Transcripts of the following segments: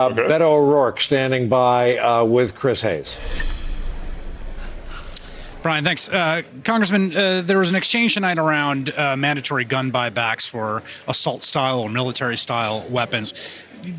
Okay. Beto O'Rourke standing by with Chris Hayes. Brian, thanks. Congressman, there was an exchange tonight around mandatory gun buybacks for assault-style or military-style weapons.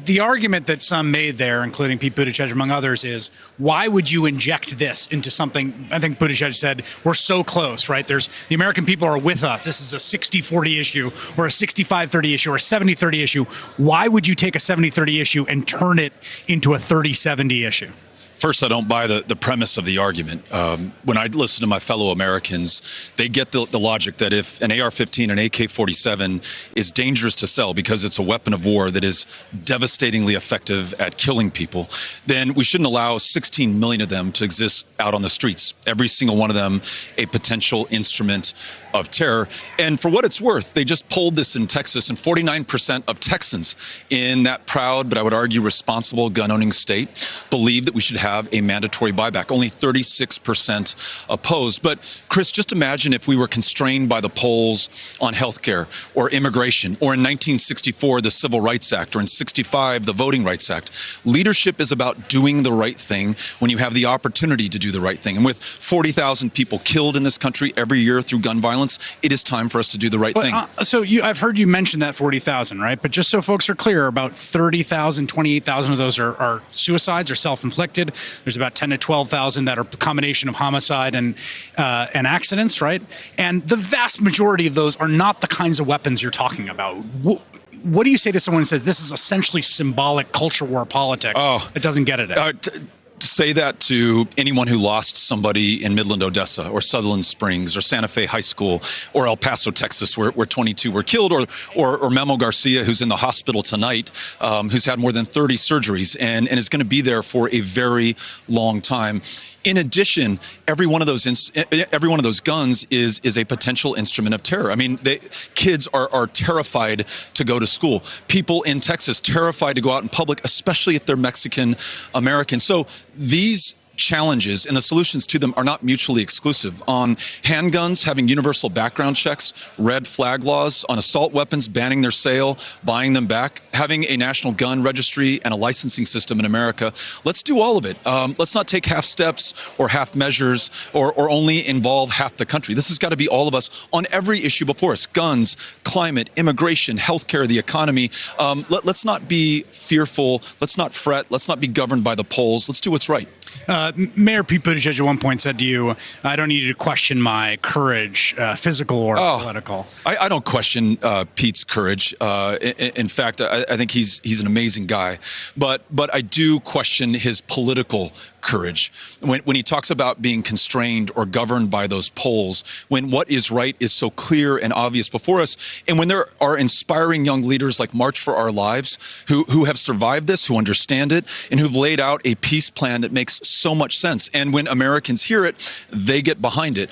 The argument that some made there, including Pete Buttigieg, among others, is why would you inject this into something? I think Buttigieg said, we're so close, right? The American people are with us. This is a 60-40 issue or a 65-30 issue or a 70-30 issue. Why would you take a 70-30 issue and turn it into a 30-70 issue? First, I don't buy the premise of the argument. When I listen to my fellow Americans, they get the logic that if an AR-15 and AK-47 is dangerous to sell because it's a weapon of war that is devastatingly effective at killing people, then we shouldn't allow 16 million of them to exist out on the streets, every single one of them a potential instrument of terror. And for what it's worth, they just polled this in Texas, and 49% of Texans in that proud, but I would argue responsible gun-owning state believe that we should have a mandatory buyback. Only 36% opposed. But Chris, just imagine if we were constrained by the polls on healthcare or immigration, or in 1964, the Civil Rights Act, or in 65, the Voting Rights Act. Leadership is about doing the right thing when you have the opportunity to do the right thing. And with 40,000 people killed in this country every year through gun violence, it is time for us to do the right thing. So I've heard you mention that 40,000, right? But just so folks are clear, about 30,000, 28,000 of those are suicides or self-inflicted. There's about 10 to 12,000 that are a combination of homicide and accidents, right? And the vast majority of those are not the kinds of weapons you're talking about. What do you say to someone who says this is essentially symbolic culture war politics? It doesn't get it. Say that to anyone who lost somebody in Midland, Odessa, or Sutherland Springs, or Santa Fe High School, or El Paso, Texas, where 22 were killed, or Memo Garcia, who's in the hospital tonight, who's had more than 30 surgeries and is going to be there for a very long time. In addition, every one of those guns is a potential instrument of terror. I mean, kids are terrified to go to school. People in Texas terrified to go out in public, especially if they're Mexican American. So these challenges and the solutions to them are not mutually exclusive. On handguns, having universal background checks, red flag laws, on assault weapons, banning their sale, buying them back, having a national gun registry and a licensing system in America. Let's do all of it. Let's not take half steps or half measures or only involve half the country. This has got to be all of us on every issue before us: guns, climate, immigration, healthcare, the economy. Let's not be fearful. Let's not fret. Let's not be governed by the polls. Let's do what's right. Mayor Pete Buttigieg at one point said to you, I don't need you to question my courage, physical or political. I don't question Pete's courage. In fact, I think he's an amazing guy. But I do question his political courage. When he talks about being constrained or governed by those polls, when what is right is so clear and obvious before us, and when there are inspiring young leaders like March for Our Lives who have survived this, who understand it, and who've laid out a peace plan that makes so much sense. And when Americans hear it, they get behind it.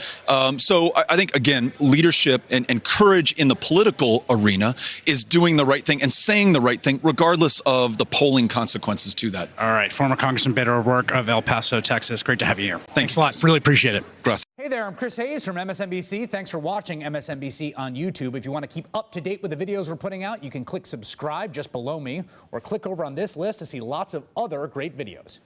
So I think, again, leadership and courage in the political arena is doing the right thing and saying the right thing, regardless of the polling consequences to that. All right. Former Congressman Beto O'Rourke of El Paso, Texas. Great to have you here. Thanks a lot. Really appreciate it. Gracias. Hey there, I'm Chris Hayes from MSNBC. Thanks for watching MSNBC on YouTube. If you want to keep up to date with the videos we're putting out, you can click subscribe just below me or click over on this list to see lots of other great videos.